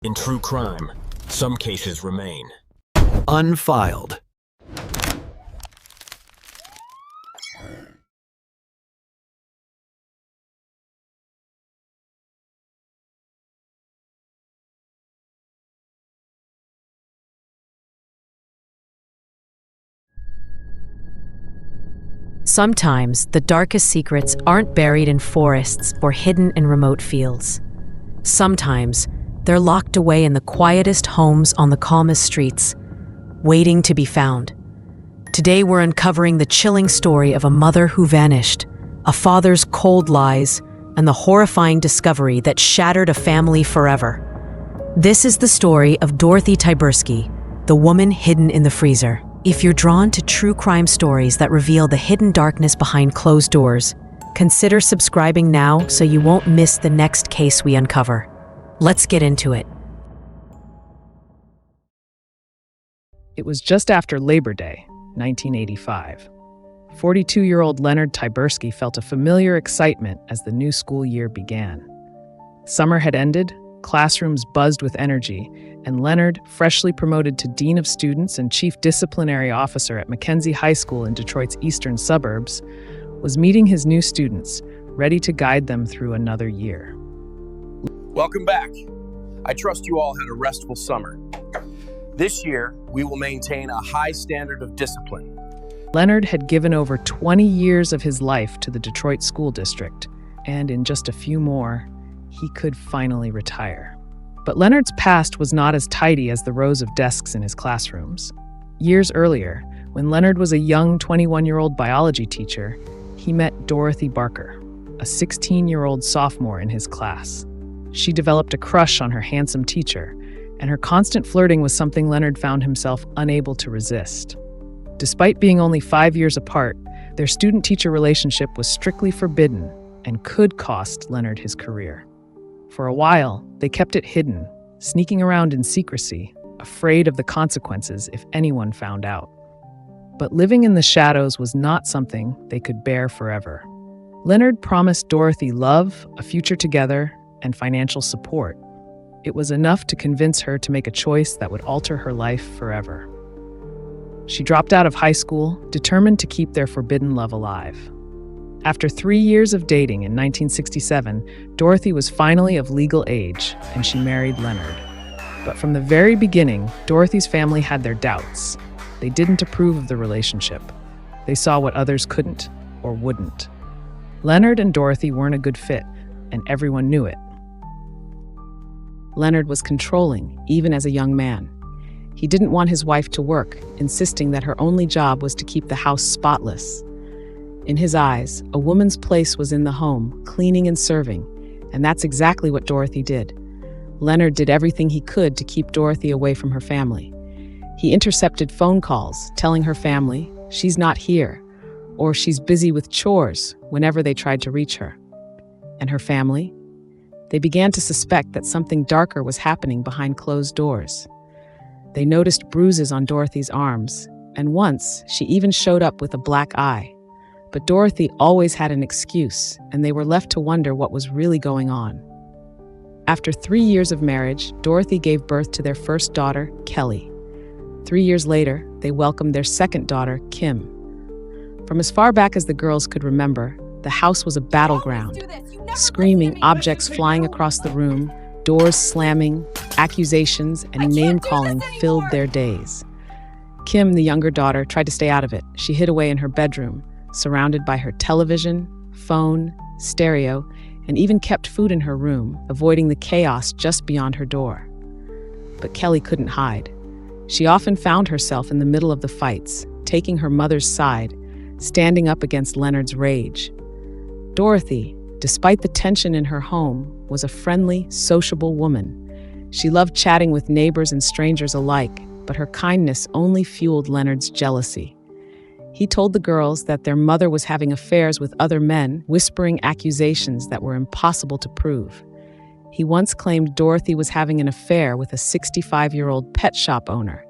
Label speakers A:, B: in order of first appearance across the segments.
A: In true crime, some cases remain
B: unfiled.
C: Sometimes, the darkest secrets aren't buried in forests or hidden in remote fields. Sometimes, they're locked away in the quietest homes on the calmest streets, waiting to be found. Today, we're uncovering the chilling story of a mother who vanished, a father's cold lies, and the horrifying discovery that shattered a family forever. This is the story of Dorothy Tyburski, the woman hidden in the freezer. If you're drawn to true crime stories that reveal the hidden darkness behind closed doors, consider subscribing now so you won't miss the next case we uncover. Let's get into it.
D: It was just after Labor Day, 1985. 42-year-old Leonard Tyburski felt a familiar excitement as the new school year began. Summer had ended, classrooms buzzed with energy, and Leonard, freshly promoted to Dean of Students and Chief Disciplinary Officer at Mackenzie High School in Detroit's eastern suburbs, was meeting his new students, ready to guide them through another year.
E: Welcome back. I trust you all had a restful summer. This year, we will maintain a high standard of discipline.
D: Leonard had given over 20 years of his life to the Detroit School District, and in just a few more, he could finally retire. But Leonard's past was not as tidy as the rows of desks in his classrooms. Years earlier, when Leonard was a young 21-year-old biology teacher, he met Dorothy Barker, a 16-year-old sophomore in his class. She developed a crush on her handsome teacher, and her constant flirting was something Leonard found himself unable to resist. Despite being only 5 years apart, their student-teacher relationship was strictly forbidden and could cost Leonard his career. For a while, they kept it hidden, sneaking around in secrecy, afraid of the consequences if anyone found out. But living in the shadows was not something they could bear forever. Leonard promised Dorothy love, a future together, and financial support. It was enough to convince her to make a choice that would alter her life forever. She dropped out of high school, determined to keep their forbidden love alive. After 3 years of dating in 1967, Dorothy was finally of legal age, and she married Leonard. But from the very beginning, Dorothy's family had their doubts. They didn't approve of the relationship. They saw what others couldn't or wouldn't. Leonard and Dorothy weren't a good fit, and everyone knew it. Leonard was controlling, even as a young man. He didn't want his wife to work, insisting that her only job was to keep the house spotless. In his eyes, a woman's place was in the home, cleaning and serving, and that's exactly what Dorothy did. Leonard did everything he could to keep Dorothy away from her family. He intercepted phone calls, telling her family she's not here, or she's busy with chores whenever they tried to reach her. And her family? They began to suspect that something darker was happening behind closed doors. They noticed bruises on Dorothy's arms, and once she even showed up with a black eye. But Dorothy always had an excuse, and they were left to wonder what was really going on. After 3 years of marriage, Dorothy gave birth to their first daughter, Kelly. 3 years later, they welcomed their second daughter, Kim. From as far back as the girls could remember, the house was a battleground. Screaming, objects flying across the room, doors slamming, accusations, and name-calling filled their days. Kim, the younger daughter, tried to stay out of it. She hid away in her bedroom, surrounded by her television, phone, stereo, and even kept food in her room, avoiding the chaos just beyond her door. But Kelly couldn't hide. She often found herself in the middle of the fights, taking her mother's side, standing up against Leonard's rage. Dorothy, despite the tension in her home, was a friendly, sociable woman. She loved chatting with neighbors and strangers alike, but her kindness only fueled Leonard's jealousy. He told the girls that their mother was having affairs with other men, whispering accusations that were impossible to prove. He once claimed Dorothy was having an affair with a 65-year-old pet shop owner,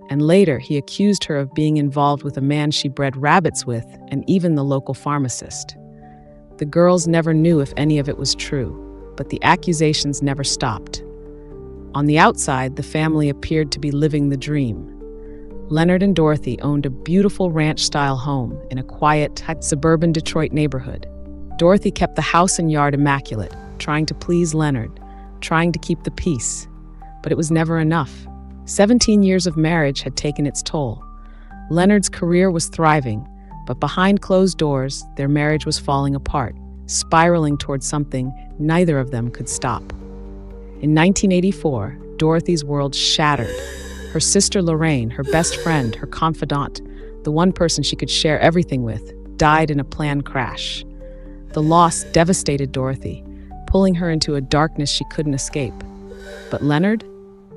D: and later he accused her of being involved with a man she bred rabbits with and even the local pharmacist. The girls never knew if any of it was true, but the accusations never stopped. On the outside, the family appeared to be living the dream. Leonard and Dorothy owned a beautiful ranch-style home in a quiet, suburban Detroit neighborhood. Dorothy kept the house and yard immaculate, trying to please Leonard, trying to keep the peace. But it was never enough. 17 years of marriage had taken its toll. Leonard's career was thriving, but behind closed doors, their marriage was falling apart, spiraling towards something neither of them could stop. In 1984, Dorothy's world shattered. Her sister Lorraine, her best friend, her confidant, the one person she could share everything with, died in a plane crash. The loss devastated Dorothy, pulling her into a darkness she couldn't escape. But Leonard?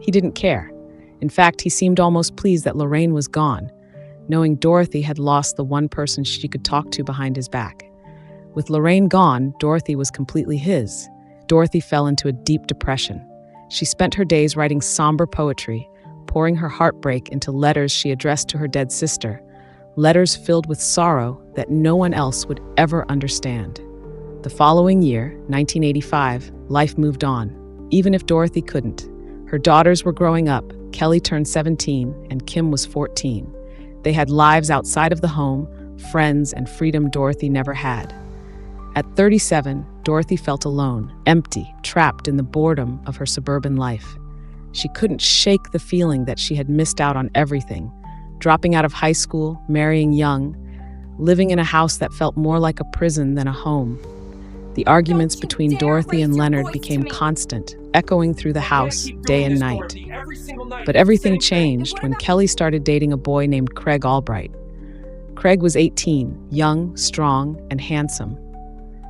D: He didn't care. In fact, he seemed almost pleased that Lorraine was gone, knowing Dorothy had lost the one person she could talk to behind his back. With Lorraine gone, Dorothy was completely his. Dorothy fell into a deep depression. She spent her days writing somber poetry, pouring her heartbreak into letters she addressed to her dead sister, letters filled with sorrow that no one else would ever understand. The following year, 1985, life moved on, even if Dorothy couldn't. Her daughters were growing up. Kelly turned 17 and Kim was 14. They had lives outside of the home, friends, and freedom Dorothy never had. At 37, Dorothy felt alone, empty, trapped in the boredom of her suburban life. She couldn't shake the feeling that she had missed out on everything, dropping out of high school, marrying young, living in a house that felt more like a prison than a home. The arguments between Dorothy and Leonard became constant, echoing through the house day and night. But everything changed when Kelly started dating a boy named Craig Albright. Craig was 18, young, strong, and handsome.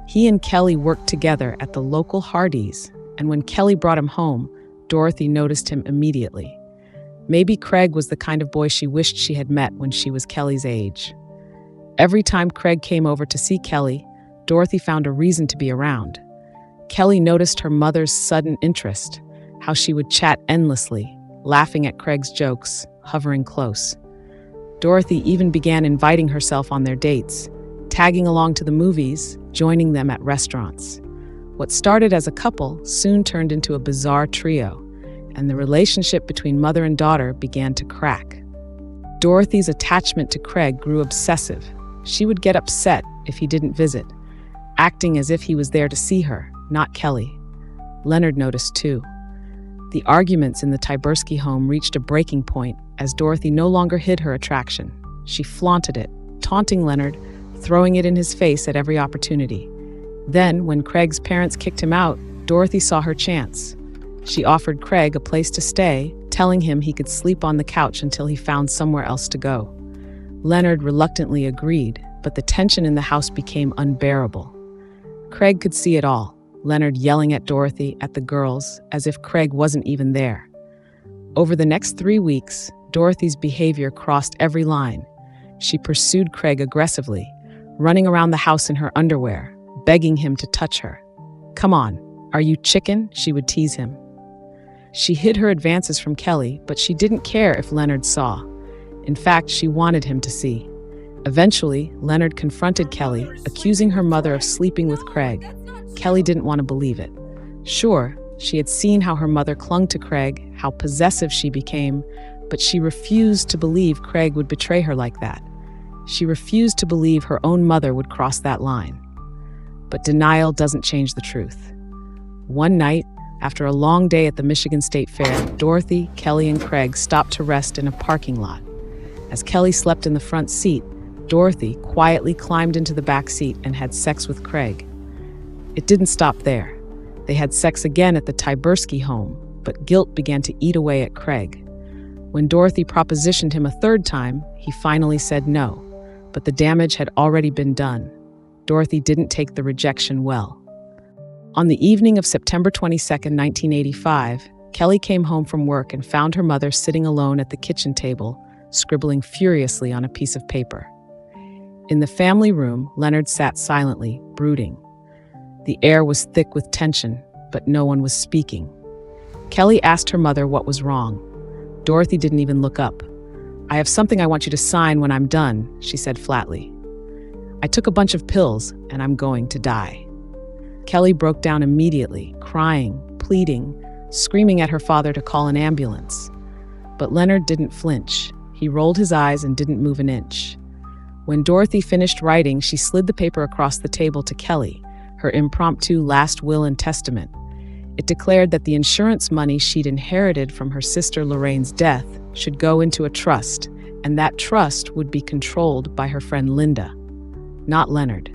D: He and Kelly worked together at the local Hardee's, and when Kelly brought him home, Dorothy noticed him immediately. Maybe Craig was the kind of boy she wished she had met when she was Kelly's age. Every time Craig came over to see Kelly, Dorothy found a reason to be around. Kelly noticed her mother's sudden interest, how she would chat endlessly, laughing at Craig's jokes, hovering close. Dorothy even began inviting herself on their dates, tagging along to the movies, joining them at restaurants. What started as a couple soon turned into a bizarre trio, and the relationship between mother and daughter began to crack. Dorothy's attachment to Craig grew obsessive. She would get upset if he didn't visit, acting as if he was there to see her, not Kelly. Leonard noticed too. The arguments in the Tyburski home reached a breaking point as Dorothy no longer hid her attraction. She flaunted it, taunting Leonard, throwing it in his face at every opportunity. Then, when Craig's parents kicked him out, Dorothy saw her chance. She offered Craig a place to stay, telling him he could sleep on the couch until he found somewhere else to go. Leonard reluctantly agreed, but the tension in the house became unbearable. Craig could see it all, Leonard yelling at Dorothy, at the girls, as if Craig wasn't even there. Over the next 3 weeks, Dorothy's behavior crossed every line. She pursued Craig aggressively, running around the house in her underwear, begging him to touch her. "Come on, are you chicken?" she would tease him. She hid her advances from Kelly, but she didn't care if Leonard saw. In fact, she wanted him to see. Eventually, Leonard confronted Kelly, accusing her mother of sleeping with Craig. Kelly didn't want to believe it. Sure, she had seen how her mother clung to Craig, how possessive she became, but she refused to believe Craig would betray her like that. She refused to believe her own mother would cross that line. But denial doesn't change the truth. One night, after a long day at the Michigan State Fair, Dorothy, Kelly, and Craig stopped to rest in a parking lot. As Kelly slept in the front seat, Dorothy quietly climbed into the back seat and had sex with Craig. It didn't stop there. They had sex again at the Tyburski home, but guilt began to eat away at Craig. When Dorothy propositioned him a third time, he finally said no, but the damage had already been done. Dorothy didn't take the rejection well. On the evening of September 22, 1985, Kelly came home from work and found her mother sitting alone at the kitchen table, scribbling furiously on a piece of paper. In the family room, Leonard sat silently, brooding. The air was thick with tension, but no one was speaking. Kelly asked her mother what was wrong. Dorothy didn't even look up. "I have something I want you to sign when I'm done," she said flatly. "I took a bunch of pills, and I'm going to die." Kelly broke down immediately, crying, pleading, screaming at her father to call an ambulance. But Leonard didn't flinch. He rolled his eyes and didn't move an inch. When Dorothy finished writing, she slid the paper across the table to Kelly, her impromptu last will and testament. It declared that the insurance money she'd inherited from her sister Lorraine's death should go into a trust, and that trust would be controlled by her friend Linda, not Leonard.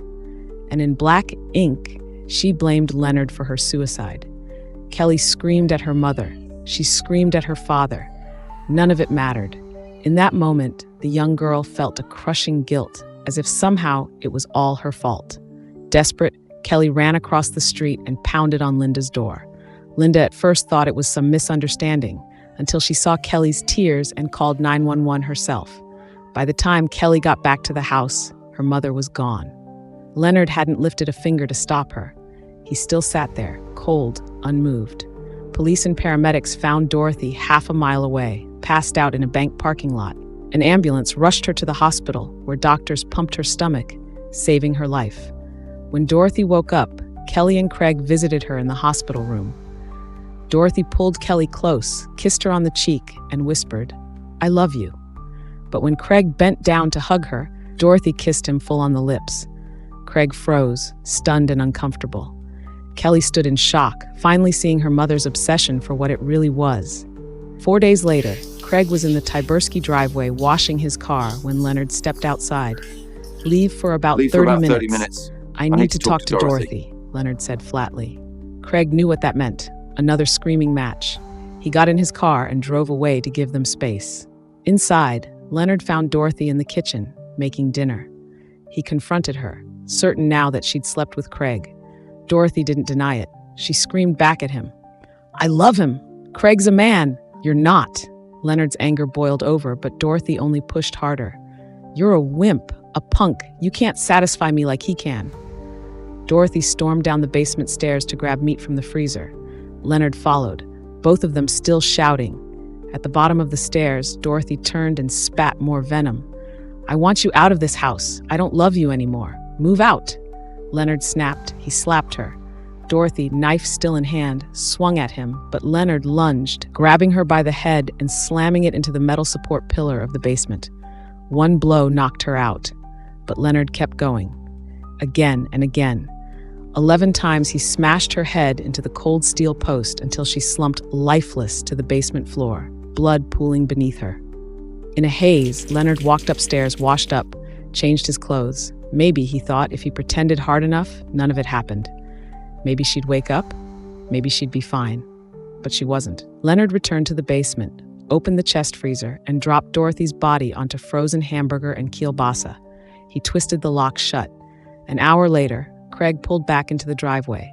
D: And in black ink, she blamed Leonard for her suicide. Kelly screamed at her mother. She screamed at her father. None of it mattered. In that moment, the young girl felt a crushing guilt, as if somehow it was all her fault. Desperate, Kelly ran across the street and pounded on Linda's door. Linda at first thought it was some misunderstanding, until she saw Kelly's tears and called 911 herself. By the time Kelly got back to the house, her mother was gone. Leonard hadn't lifted a finger to stop her. He still sat there, cold, unmoved. Police and paramedics found Dorothy half a mile away, passed out in a bank parking lot. An ambulance rushed her to the hospital, where doctors pumped her stomach, saving her life. When Dorothy woke up, Kelly and Craig visited her in the hospital room. Dorothy pulled Kelly close, kissed her on the cheek, and whispered, "I love you." But when Craig bent down to hug her, Dorothy kissed him full on the lips. Craig froze, stunned and uncomfortable. Kelly stood in shock, finally seeing her mother's obsession for what it really was. 4 days later, Craig was in the Tyburski driveway washing his car when Leonard stepped outside. Leave for about 30 minutes. I need to talk to Dorothy, Leonard said flatly. Craig knew what that meant. Another screaming match. He got in his car and drove away to give them space. Inside, Leonard found Dorothy in the kitchen, making dinner. He confronted her, certain now that she'd slept with Craig. Dorothy didn't deny it. She screamed back at him. "I love him. Craig's a man. You're not." Leonard's anger boiled over, but Dorothy only pushed harder. "You're a wimp, a punk. You can't satisfy me like he can." Dorothy stormed down the basement stairs to grab meat from the freezer. Leonard followed, both of them still shouting. At the bottom of the stairs, Dorothy turned and spat more venom. "I want you out of this house. I don't love you anymore. Move out." Leonard snapped. He slapped her. Dorothy, knife still in hand, swung at him, but Leonard lunged, grabbing her by the head and slamming it into the metal support pillar of the basement. One blow knocked her out, but Leonard kept going. Again and again. 11 times he smashed her head into the cold steel post until she slumped lifeless to the basement floor, blood pooling beneath her. In a haze, Leonard walked upstairs, washed up, changed his clothes. Maybe, he thought, if he pretended hard enough, none of it happened. Maybe she'd wake up. Maybe she'd be fine. But she wasn't. Leonard returned to the basement, opened the chest freezer, and dropped Dorothy's body onto frozen hamburger and kielbasa. He twisted the lock shut. An hour later, Craig pulled back into the driveway.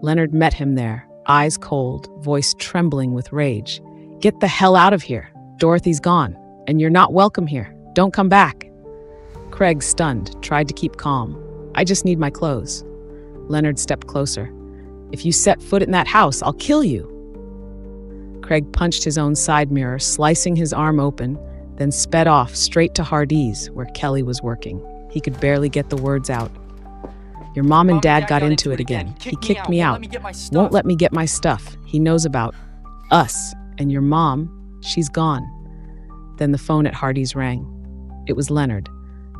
D: Leonard met him there, eyes cold, voice trembling with rage. "Get the hell out of here. Dorothy's gone, and you're not welcome here. Don't come back." Craig, stunned, tried to keep calm. "I just need my clothes." Leonard stepped closer. "If you set foot in that house, I'll kill you." Craig punched his own side mirror, slicing his arm open, then sped off straight to Hardee's, where Kelly was working. He could barely get the words out. "Your mom and dad got into it again. He kicked me out. Won't let me get my stuff. He knows about us. And your mom, she's gone." Then the phone at Hardee's rang. It was Leonard.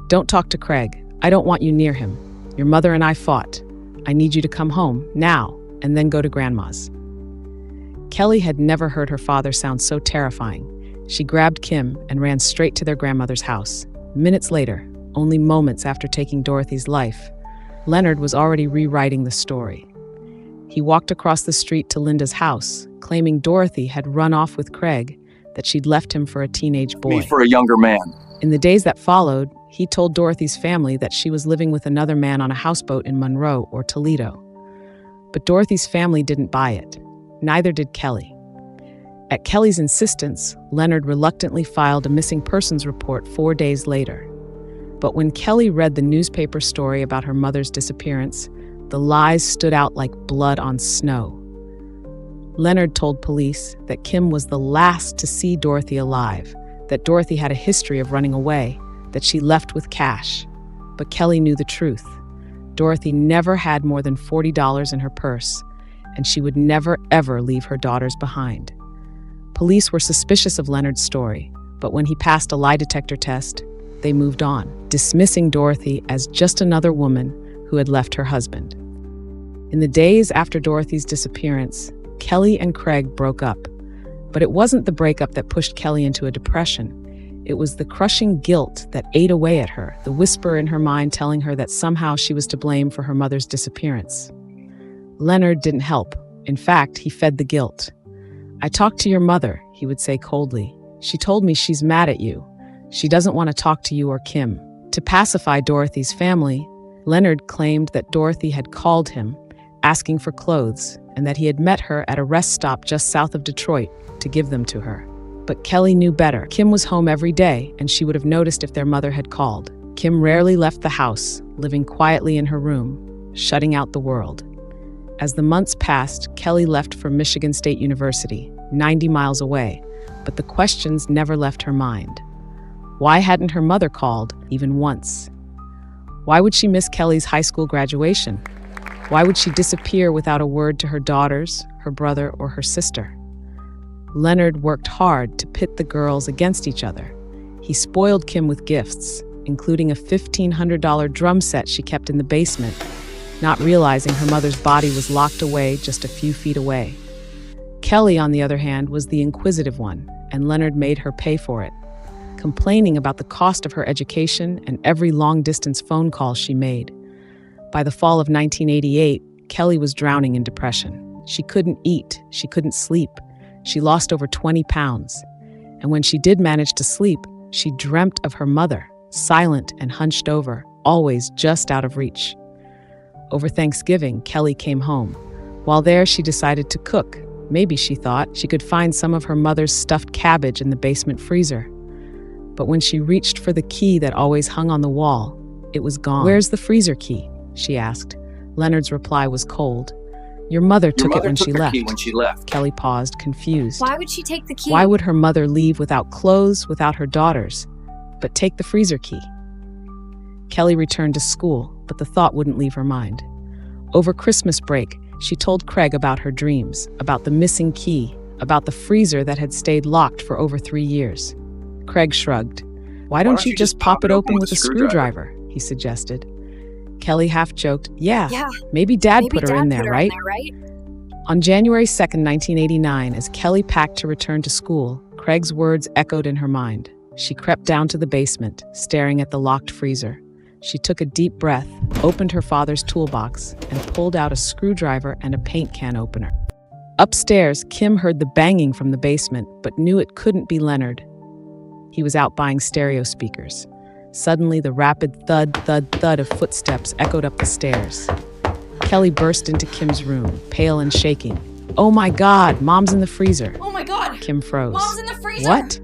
D: "Don't talk to Craig. I don't want you near him. Your mother and I fought. I need you to come home, now, and then go to Grandma's." Kelly had never heard her father sound so terrifying. She grabbed Kim and ran straight to their grandmother's house. Minutes later, only moments after taking Dorothy's life, Leonard was already rewriting the story. He walked across the street to Linda's house, claiming Dorothy had run off with Craig, that she'd left him for a teenage boy.
E: Me for a younger man.
D: In the days that followed, he told Dorothy's family that she was living with another man on a houseboat in Monroe or Toledo. But Dorothy's family didn't buy it. Neither did Kelly. At Kelly's insistence, Leonard reluctantly filed a missing persons report 4 days later. But when Kelly read the newspaper story about her mother's disappearance, the lies stood out like blood on snow. Leonard told police that Kim was the last to see Dorothy alive, that Dorothy had a history of running away, that she left with cash. But Kelly knew the truth. Dorothy never had more than $40 in her purse, and she would never, ever leave her daughters behind. Police were suspicious of Leonard's story, but when he passed a lie detector test, they moved on, dismissing Dorothy as just another woman who had left her husband. In the days after Dorothy's disappearance, Kelly and Craig broke up. But it wasn't the breakup that pushed Kelly into a depression. It was the crushing guilt that ate away at her, the whisper in her mind telling her that somehow she was to blame for her mother's disappearance. Leonard didn't help. In fact, he fed the guilt. "I talked to your mother," he would say coldly. "She told me she's mad at you. She doesn't want to talk to you or Kim." To pacify Dorothy's family, Leonard claimed that Dorothy had called him, asking for clothes, and that he had met her at a rest stop just south of Detroit to give them to her. But Kelly knew better. Kim was home every day, and she would have noticed if their mother had called. Kim rarely left the house, living quietly in her room, shutting out the world. As the months passed, Kelly left for Michigan State University, 90 miles away, but the questions never left her mind. Why hadn't her mother called, even once? Why would she miss Kelly's high school graduation? Why would she disappear without a word to her daughters, her brother, or her sister? Leonard worked hard to pit the girls against each other. He spoiled Kim with gifts, including a $1,500 drum set she kept in the basement, not realizing her mother's body was locked away just a few feet away. Kelly, on the other hand, was the inquisitive one, and Leonard made her pay for it, complaining about the cost of her education and every long-distance phone call she made. By the fall of 1988, Kelly was drowning in depression. She couldn't eat, she couldn't sleep. She lost over 20 pounds. And when she did manage to sleep, she dreamt of her mother, silent and hunched over, always just out of reach. Over Thanksgiving, Kelly came home. While there, she decided to cook. Maybe, she thought, she could find some of her mother's stuffed cabbage in the basement freezer. But when she reached for the key that always hung on the wall, it was gone. "Where's the freezer key?" she asked. Leonard's reply was cold. Your mother took it when she left. Kelly paused, confused.
F: Why would she take the key?
D: Why would her mother leave without clothes, without her daughters, but take the freezer key? Kelly returned to school, but the thought wouldn't leave her mind. Over Christmas break, she told Craig about her dreams, about the missing key, about the freezer that had stayed locked for over 3 years. Craig shrugged. Why don't you just pop it open with a screwdriver? He suggested. Kelly half joked, Yeah, maybe Dad put her in there, right? On January 2nd, 1989, as Kelly packed to return to school, Craig's words echoed in her mind. She crept down to the basement, staring at the locked freezer. She took a deep breath, opened her father's toolbox, and pulled out a screwdriver and a paint can opener. Upstairs, Kim heard the banging from the basement, but knew it couldn't be Leonard. He was out buying stereo speakers. Suddenly, the rapid thud, thud, thud of footsteps echoed up the stairs. Kelly burst into Kim's room, pale and shaking. "Oh my God, Mom's in the freezer."
F: "Oh my God!"
D: Kim froze.
F: "Mom's in the freezer!"
D: What?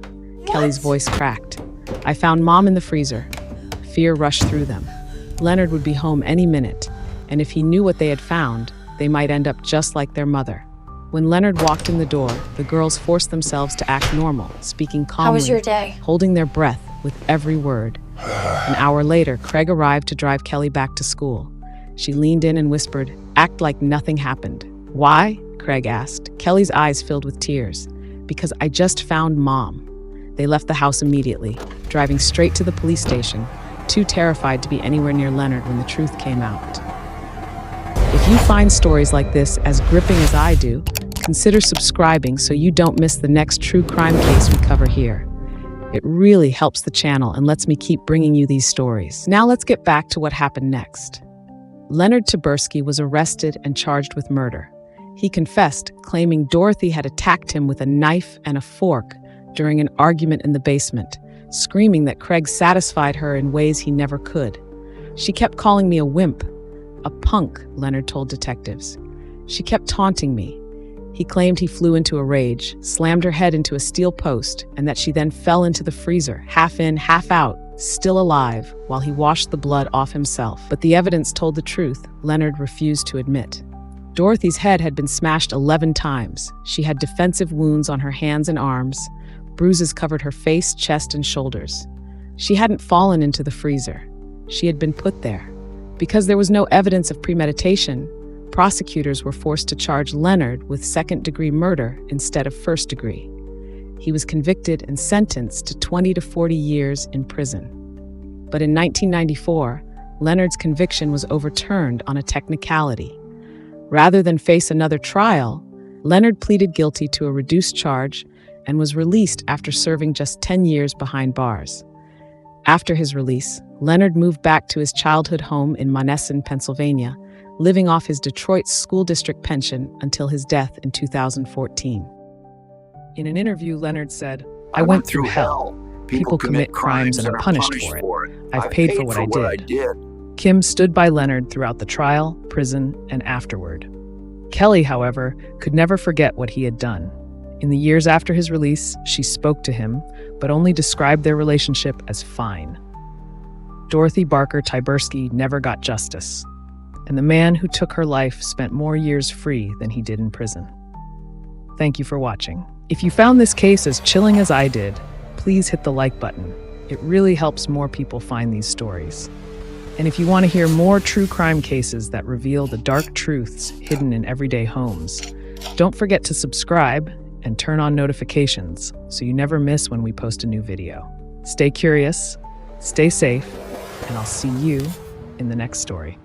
D: Kelly's voice cracked. "I found Mom in the freezer." Fear rushed through them. Leonard would be home any minute, and if he knew what they had found, they might end up just like their mother. When Leonard walked in the door, the girls forced themselves to act normal, speaking calmly,
F: "How was your day?"
D: holding their breath with every word. An hour later, Craig arrived to drive Kelly back to school. She leaned in and whispered, "Act like nothing happened." "Why?" Craig asked. Kelly's eyes filled with tears. "Because I just found Mom." They left the house immediately, driving straight to the police station, too terrified to be anywhere near Leonard when the truth came out. If you find stories like this as gripping as I do, consider subscribing so you don't miss the next true crime case we cover here. It really helps the channel and lets me keep bringing you these stories. Now let's get back to what happened next. Leonard Tyburski was arrested and charged with murder. He confessed, claiming Dorothy had attacked him with a knife and a fork during an argument in the basement, screaming that Craig satisfied her in ways he never could. "She kept calling me a wimp, a punk," Leonard told detectives. "She kept taunting me." He claimed he flew into a rage, slammed her head into a steel post, and that she then fell into the freezer, half in, half out, still alive, while he washed the blood off himself. But the evidence told the truth. Leonard refused to admit. Dorothy's head had been smashed 11 times. She had defensive wounds on her hands and arms. Bruises covered her face, chest, and shoulders. She hadn't fallen into the freezer. She had been put there. Because there was no evidence of premeditation, prosecutors were forced to charge Leonard with second-degree murder instead of first-degree. He was convicted and sentenced to 20 to 40 years in prison. But in 1994, Leonard's conviction was overturned on a technicality. Rather than face another trial, Leonard pleaded guilty to a reduced charge and was released after serving just 10 years behind bars. After his release, Leonard moved back to his childhood home in Monessen, Pennsylvania, living off his Detroit school district pension until his death in 2014. In an interview, Leonard said, "I went through hell. People commit crimes and are punished for it. I've paid for what I did." Kim stood by Leonard throughout the trial, prison, and afterward. Kelly, however, could never forget what he had done. In the years after his release, she spoke to him, but only described their relationship as fine. Dorothy Tyburski never got justice, and the man who took her life spent more years free than he did in prison. Thank you for watching. If you found this case as chilling as I did, please hit the like button. It really helps more people find these stories. And if you want to hear more true crime cases that reveal the dark truths hidden in everyday homes, don't forget to subscribe and turn on notifications so you never miss when we post a new video. Stay curious, stay safe, and I'll see you in the next story.